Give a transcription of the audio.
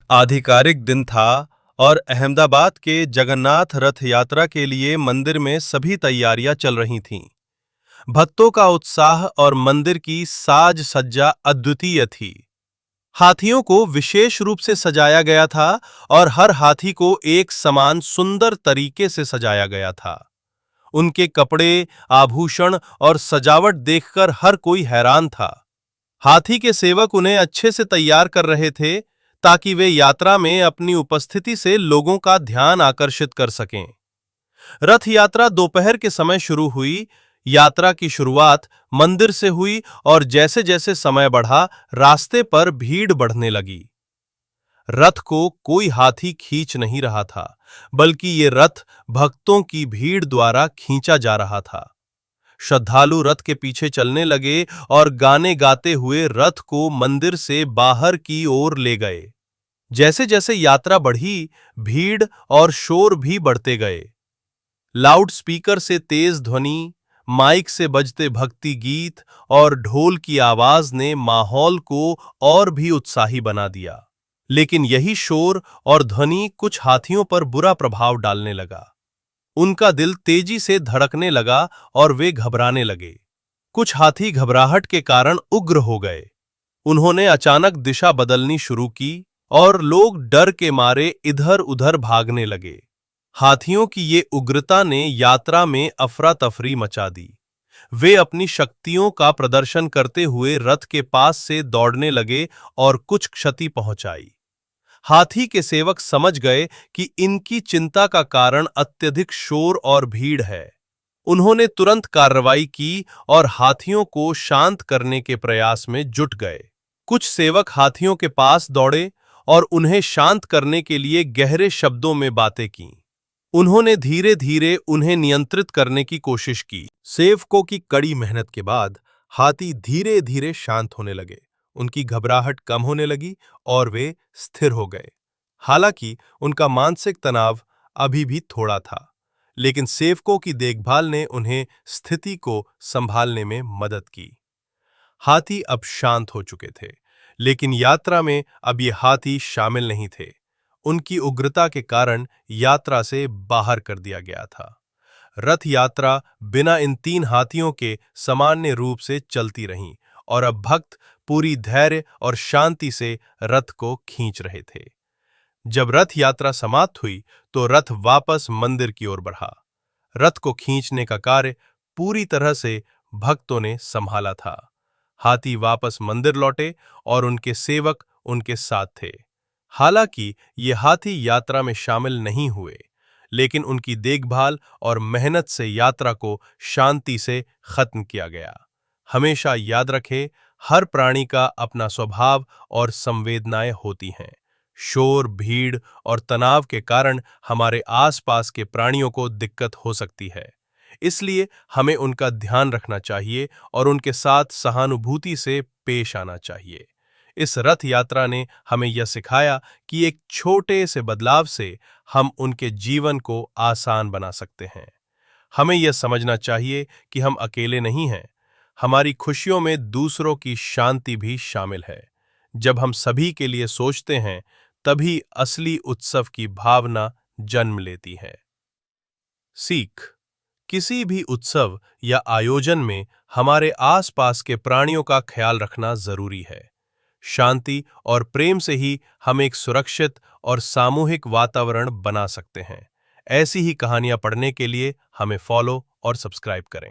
आधिकारिक दिन था और अहमदाबाद के जगन्नाथ रथ यात्रा के लिए मंदिर में सभी तैयारियां चल रही थीं। भक्तों का उत्साह और मंदिर की साज सज्जा अद्वितीय थी। हाथियों को विशेष रूप से सजाया गया था और हर हाथी को एक समान सुंदर तरीके से सजाया गया था। उनके कपड़े, आभूषण और सजावट देखकर हर कोई हैरान था। हाथी के सेवक उन्हें अच्छे से तैयार कर रहे थे ताकि वे यात्रा में अपनी उपस्थिति से लोगों का ध्यान आकर्षित कर सकें। रथ यात्रा दोपहर के समय शुरू हुई। यात्रा की शुरुआत मंदिर से हुई और जैसे जैसे समय बढ़ा, रास्ते पर भीड़ बढ़ने लगी। रथ को कोई हाथी खींच नहीं रहा था, बल्कि ये रथ भक्तों की भीड़ द्वारा खींचा जा रहा था। श्रद्धालु रथ के पीछे चलने लगे और गाने गाते हुए रथ को मंदिर से बाहर की ओर ले गए। जैसे जैसे यात्रा बढ़ी, भीड़ और शोर भी बढ़ते गए। लाउड स्पीकर से तेज ध्वनि, माइक से बजते भक्ति गीत और ढोल की आवाज ने माहौल को और भी उत्साही बना दिया। लेकिन यही शोर और ध्वनि कुछ हाथियों पर बुरा प्रभाव डालने लगा। उनका दिल तेजी से धड़कने लगा और वे घबराने लगे। कुछ हाथी घबराहट के कारण उग्र हो गए। उन्होंने अचानक दिशा बदलनी शुरू की और लोग डर के मारे इधर-उधर भागने लगे। हाथियों की ये उग्रता ने यात्रा में अफरा तफरी मचा दी। वे अपनी शक्तियों का प्रदर्शन करते हुए रथ के पास से दौड़ने लगे और कुछ क्षति पहुंचाई। हाथी के सेवक समझ गए कि इनकी चिंता का कारण अत्यधिक शोर और भीड़ है। उन्होंने तुरंत कार्रवाई की और हाथियों को शांत करने के प्रयास में जुट गए। कुछ सेवक हाथियों के पास दौड़े और उन्हें शांत करने के लिए गहरे शब्दों में बातें की। उन्होंने धीरे धीरे उन्हें नियंत्रित करने की कोशिश की। सेवकों की कड़ी मेहनत के बाद हाथी धीरे धीरे शांत होने लगे। उनकी घबराहट कम होने लगी और वे स्थिर हो गए। हालांकि उनका मानसिक तनाव अभी भी थोड़ा था, लेकिन सेवकों की देखभाल ने उन्हें स्थिति को संभालने में मदद की। हाथी अब शांत हो चुके थे, लेकिन यात्रा में अब ये हाथी शामिल नहीं थे। उनकी उग्रता के कारण यात्रा से बाहर कर दिया गया था। रथ यात्रा बिना इन 3 हाथियों के सामान्य रूप से चलती रही और अब भक्त पूरी धैर्य और शांति से रथ को खींच रहे थे। जब रथ यात्रा समाप्त हुई तो रथ वापस मंदिर की ओर बढ़ा। रथ को खींचने का कार्य पूरी तरह से भक्तों ने संभाला था। हाथी वापस मंदिर लौटे और उनके सेवक उनके साथ थे। हालांकि ये हाथी यात्रा में शामिल नहीं हुए, लेकिन उनकी देखभाल और मेहनत से यात्रा को शांति से खत्म किया गया। हमेशा याद रखें, हर प्राणी का अपना स्वभाव और संवेदनाएं होती हैं। शोर, भीड़ और तनाव के कारण हमारे आसपास के प्राणियों को दिक्कत हो सकती है। इसलिए हमें उनका ध्यान रखना चाहिए और उनके साथ सहानुभूति से पेश आना चाहिए। इस रथ यात्रा ने हमें यह सिखाया कि एक छोटे से बदलाव से हम उनके जीवन को आसान बना सकते हैं। हमें यह समझना चाहिए कि हम अकेले नहीं हैं। हमारी खुशियों में दूसरों की शांति भी शामिल है। जब हम सभी के लिए सोचते हैं, तभी असली उत्सव की भावना जन्म लेती है। सीख: किसी भी उत्सव या आयोजन में हमारे आसपास के प्राणियों का ख्याल रखना जरूरी है। शांति और प्रेम से ही हम एक सुरक्षित और सामूहिक वातावरण बना सकते हैं। ऐसी ही कहानियां पढ़ने के लिए हमें फॉलो और सब्सक्राइब करें।